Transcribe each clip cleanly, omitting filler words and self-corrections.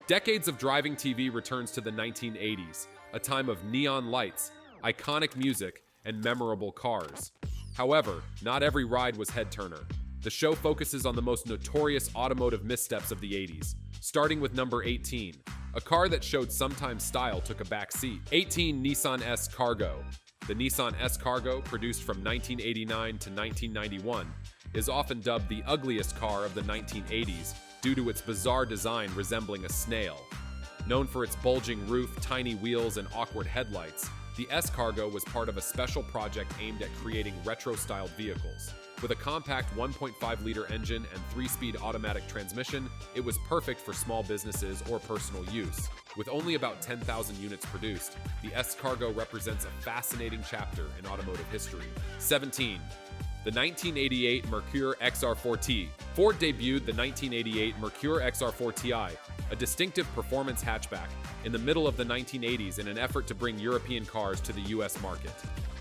Decades of driving TV returns to the 1980s, a time of neon lights, iconic music, and memorable cars. However, not every ride was head-turner. The show focuses on the most notorious automotive missteps of the 80s, starting with number 18. A car that showed sometimes style took a back seat. 18. Nissan S Cargo. The Nissan S Cargo, produced from 1989 to 1991, is often dubbed the ugliest car of the 1980s due to its bizarre design resembling a snail. Known for its bulging roof, tiny wheels, and awkward headlights, the S Cargo was part of a special project aimed at creating retro-styled vehicles. With a compact 1.5-liter engine and 3-speed automatic transmission, it was perfect for small businesses or personal use. With only about 10,000 units produced, the S Cargo represents a fascinating chapter in automotive history. 17. The 1988 Mercury XR4T. Ford debuted the 1988 Mercury XR4 Ti, a distinctive performance hatchback, in the middle of the 1980s in an effort to bring European cars to the US market.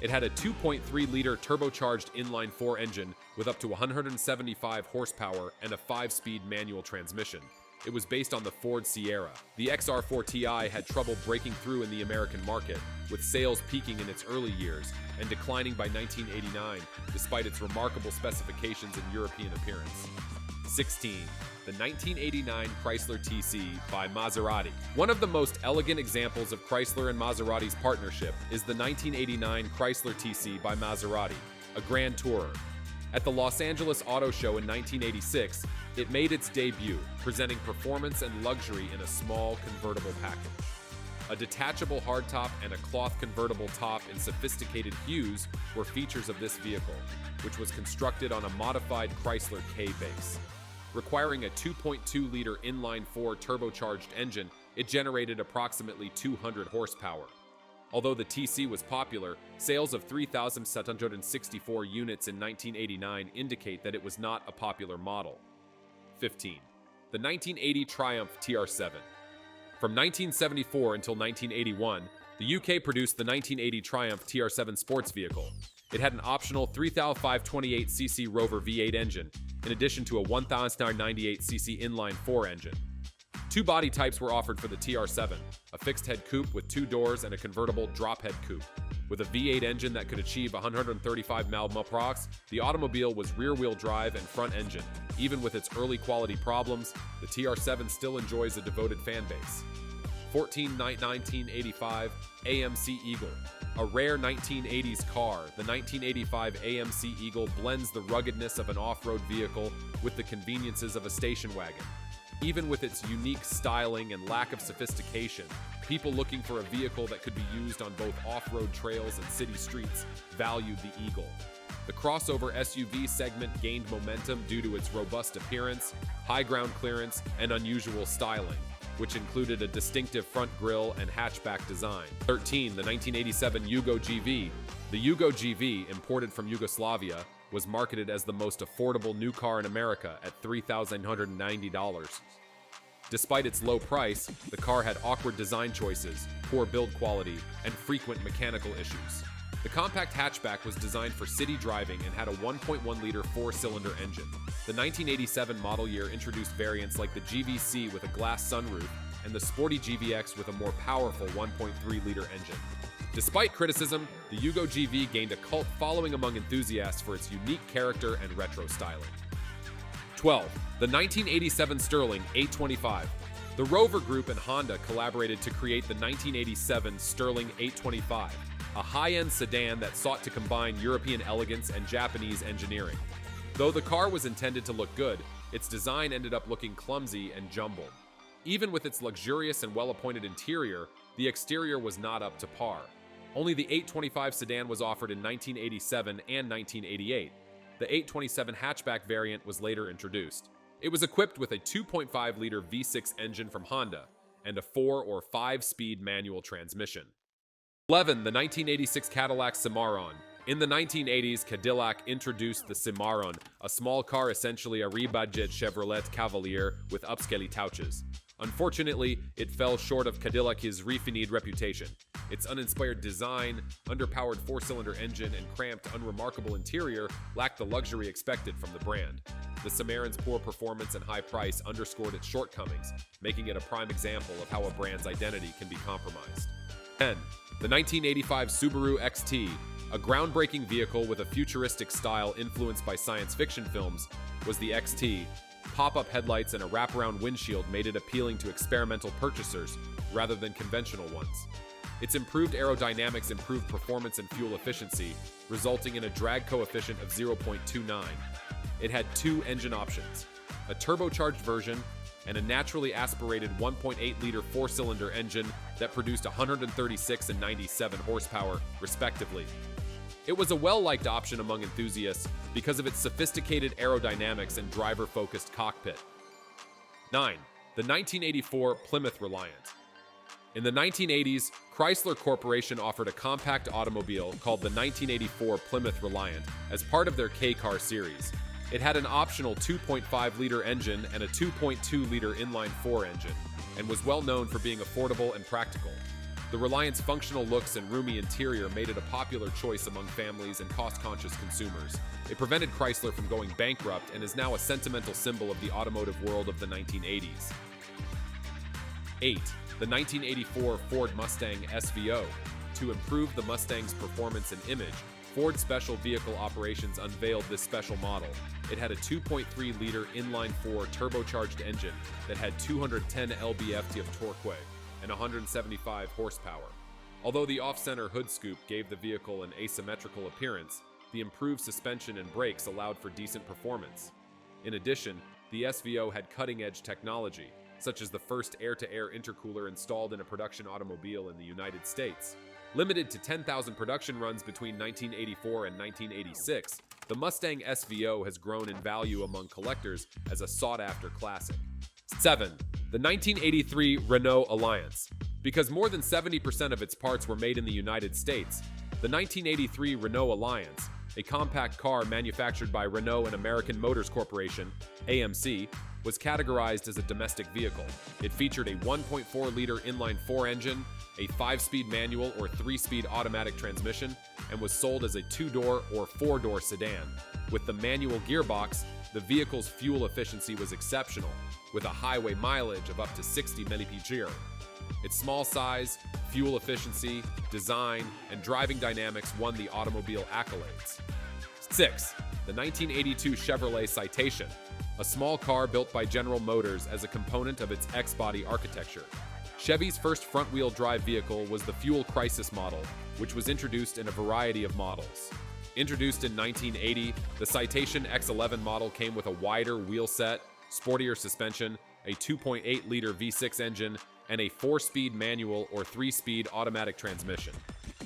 It had a 2.3-liter turbocharged inline-4 engine with up to 175 horsepower and a 5-speed manual transmission. It was based on the Ford Sierra. The XR4 Ti had trouble breaking through in the American market, with sales peaking in its early years and declining by 1989, despite its remarkable specifications and European appearance. 16. The 1989 Chrysler TC by Maserati. One of the most elegant examples of Chrysler and Maserati's partnership is the 1989 Chrysler TC by Maserati, a Grand Tourer. At the Los Angeles Auto Show in 1986, it made its debut, presenting performance and luxury in a small convertible package. A detachable hardtop and a cloth convertible top in sophisticated hues were features of this vehicle, which was constructed on a modified Chrysler K base. Requiring a 2.2-liter inline-4 turbocharged engine, it generated approximately 200 horsepower. Although the TC was popular, sales of 3,764 units in 1989 indicate that it was not a popular model. 15. The 1980 Triumph TR7. From 1974 until 1981, the UK produced the 1980 Triumph TR7 sports vehicle. It had an optional 3,528cc Rover V8 engine, in addition to a 1,998cc inline-4 engine. Two body types were offered for the TR7, a fixed-head coupe with 2 doors and a convertible drop-head coupe. With a V8 engine that could achieve 135 mph, the automobile was rear-wheel drive and front-engine. Even with its early quality problems, the TR7 still enjoys a devoted fan base. 14. 1985 AMC Eagle. A rare 1980s car, the 1985 AMC Eagle blends the ruggedness of an off-road vehicle with the conveniences of a station wagon. Even with its unique styling and lack of sophistication, people looking for a vehicle that could be used on both off-road trails and city streets valued the Eagle. The crossover SUV segment gained momentum due to its robust appearance, high ground clearance, and unusual styling, which included a distinctive front grille and hatchback design. 13. The 1987 Yugo GV. The Yugo GV, imported from Yugoslavia, was marketed as the most affordable new car in America at $3,990. Despite its low price, the car had awkward design choices, poor build quality, and frequent mechanical issues. The compact hatchback was designed for city driving and had a 1.1-liter 4-cylinder engine. The 1987 model year introduced variants like the GVC with a glass sunroof and the sporty GVX with a more powerful 1.3-liter engine. Despite criticism, the Yugo GV gained a cult following among enthusiasts for its unique character and retro styling. 12. The 1987 Sterling 825. The Rover Group and Honda collaborated to create the 1987 Sterling 825, a high-end sedan that sought to combine European elegance and Japanese engineering. Though the car was intended to look good, its design ended up looking clumsy and jumbled. Even with its luxurious and well-appointed interior, the exterior was not up to par. Only the 825 sedan was offered in 1987 and 1988. The 827 hatchback variant was later introduced. It was equipped with a 2.5-liter V6 engine from Honda and a 4 or 5-speed manual transmission. 11. The 1986 Cadillac Cimarron. In the 1980s, Cadillac introduced the Cimarron, a small car essentially a rebadged Chevrolet Cavalier with upscale couches. Unfortunately, it fell short of Cadillac's refined reputation. Its uninspired design, underpowered four-cylinder engine, and cramped, unremarkable interior lacked the luxury expected from the brand. The Cimarron's poor performance and high price underscored its shortcomings, making it a prime example of how a brand's identity can be compromised. 10. The 1985 Subaru XT, a groundbreaking vehicle with a futuristic style influenced by science fiction films, was the XT. Pop-up headlights and a wraparound windshield made it appealing to experimental purchasers rather than conventional ones. Its improved aerodynamics improved performance and fuel efficiency, resulting in a drag coefficient of 0.29. It had two engine options, a turbocharged version and a naturally aspirated 1.8-liter four-cylinder engine that produced 136 and 97 horsepower, respectively. It was a well-liked option among enthusiasts because of its sophisticated aerodynamics and driver-focused cockpit. 9. The 1984 Plymouth Reliant. In the 1980s, Chrysler Corporation offered a compact automobile called the 1984 Plymouth Reliant as part of their K-Car series. It had an optional 2.5-liter engine and a 2.2-liter inline-4 engine, and was well known for being affordable and practical. The Reliant's functional looks and roomy interior made it a popular choice among families and cost-conscious consumers. It prevented Chrysler from going bankrupt and is now a sentimental symbol of the automotive world of the 1980s. 8. The 1984 Ford Mustang SVO. To improve the Mustang's performance and image, Ford Special Vehicle Operations unveiled this special model. It had a 2.3-liter inline-4 turbocharged engine that had 210 lb-ft of torque and 175 horsepower. Although the off-center hood scoop gave the vehicle an asymmetrical appearance, the improved suspension and brakes allowed for decent performance. In addition, the SVO had cutting-edge technology, such as the first air-to-air intercooler installed in a production automobile in the United States. Limited to 10,000 production runs between 1984 and 1986, the Mustang SVO has grown in value among collectors as a sought-after classic. 7. The 1983 Renault Alliance. Because more than 70% of its parts were made in the United States, the 1983 Renault Alliance, a compact car manufactured by Renault and American Motors Corporation, AMC, was categorized as a domestic vehicle. It featured a 1.4-liter inline-4 engine, a 5-speed manual or 3-speed automatic transmission, and was sold as a 2-door or 4-door sedan. With the manual gearbox, the vehicle's fuel efficiency was exceptional, with a highway mileage of up to 60 mpg. Its small size, fuel efficiency, design, and driving dynamics won the automobile accolades. 6. The 1982 Chevrolet Citation, a small car built by General Motors as a component of its X-body architecture. Chevy's first front-wheel drive vehicle was the Fuel Crisis model, which was introduced in a variety of models. Introduced in 1980, the Citation X11 model came with a wider wheel set, sportier suspension, a 2.8-liter V6 engine, and a 4-speed manual or 3-speed automatic transmission.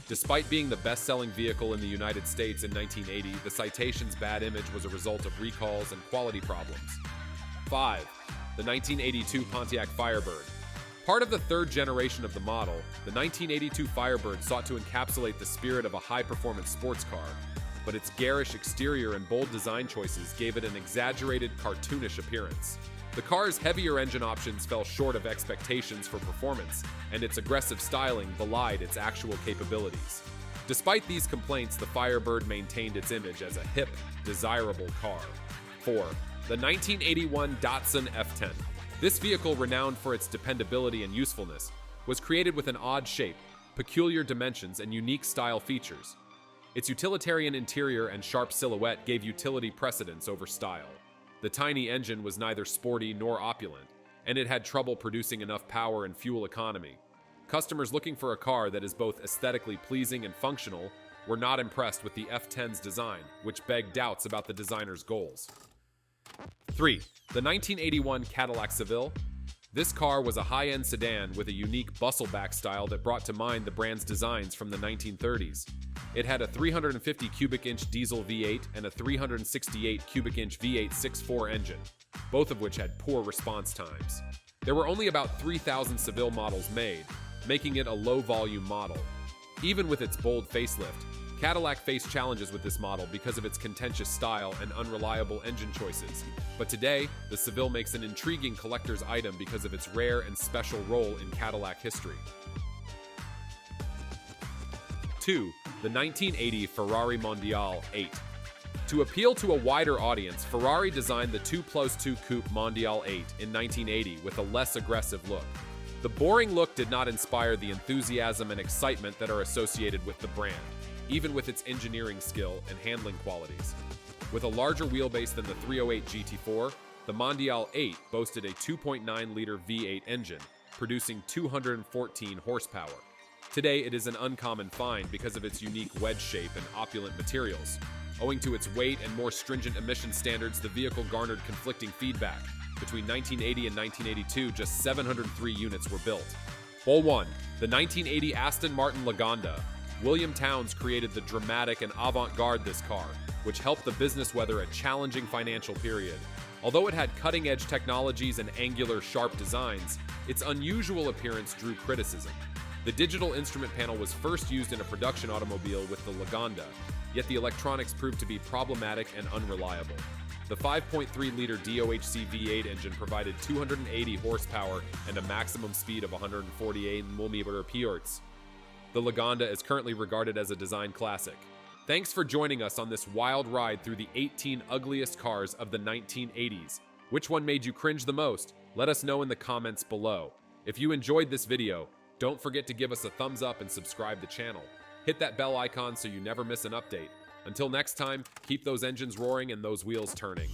Despite being the best-selling vehicle in the United States in 1980, the Citation's bad image was a result of recalls and quality problems. 5. The 1982 Pontiac Firebird. Part of the third generation of the model, the 1982 Firebird sought to encapsulate the spirit of a high-performance sports car, but its garish exterior and bold design choices gave it an exaggerated, cartoonish appearance. The car's heavier engine options fell short of expectations for performance, and its aggressive styling belied its actual capabilities. Despite these complaints, the Firebird maintained its image as a hip, desirable car. 4. The 1981 Datsun F10. This vehicle, renowned for its dependability and usefulness, was created with an odd shape, peculiar dimensions, and unique style features. Its utilitarian interior and sharp silhouette gave utility precedence over style. The tiny engine was neither sporty nor opulent, and it had trouble producing enough power and fuel economy. Customers looking for a car that is both aesthetically pleasing and functional were not impressed with the F10's design, which begged doubts about the designer's goals. 3. The 1981 Cadillac Seville. This car was a high-end sedan with a unique bustleback style that brought to mind the brand's designs from the 1930s. It had a 350 cubic inch diesel V8 and a 368 cubic inch V8 6.4 engine, both of which had poor response times. There were only about 3,000 Seville models made, making it a low-volume model. Even with its bold facelift, Cadillac faced challenges with this model because of its contentious style and unreliable engine choices. But today, the Seville makes an intriguing collector's item because of its rare and special role in Cadillac history. 2. The 1980 Ferrari Mondial 8. To appeal to a wider audience, Ferrari designed the 2+2 Coupe Mondial 8 in 1980 with a less aggressive look. The boring look did not inspire the enthusiasm and excitement that are associated with the brand, even with its engineering skill and handling qualities. With a larger wheelbase than the 308 GT4, the Mondial 8 boasted a 2.9-liter V8 engine, producing 214 horsepower. Today, it is an uncommon find because of its unique wedge shape and opulent materials. Owing to its weight and more stringent emission standards, the vehicle garnered conflicting feedback. Between 1980 and 1982, just 703 units were built. Bull 1. The 1980 Aston Martin Lagonda. William Townes created the dramatic and avant-garde this car, which helped the business weather a challenging financial period. Although it had cutting-edge technologies and angular, sharp designs, its unusual appearance drew criticism. The digital instrument panel was first used in a production automobile with the Lagonda, yet the electronics proved to be problematic and unreliable. The 5.3-liter DOHC V8 engine provided 280 horsepower and a maximum speed of 148 mph. The Lagonda is currently regarded as a design classic. Thanks for joining us on this wild ride through the 18 ugliest cars of the 1980s. Which one made you cringe the most? Let us know in the comments below. If you enjoyed this video, don't forget to give us a thumbs up and subscribe the channel. Hit that bell icon so you never miss an update. Until next time, keep those engines roaring and those wheels turning.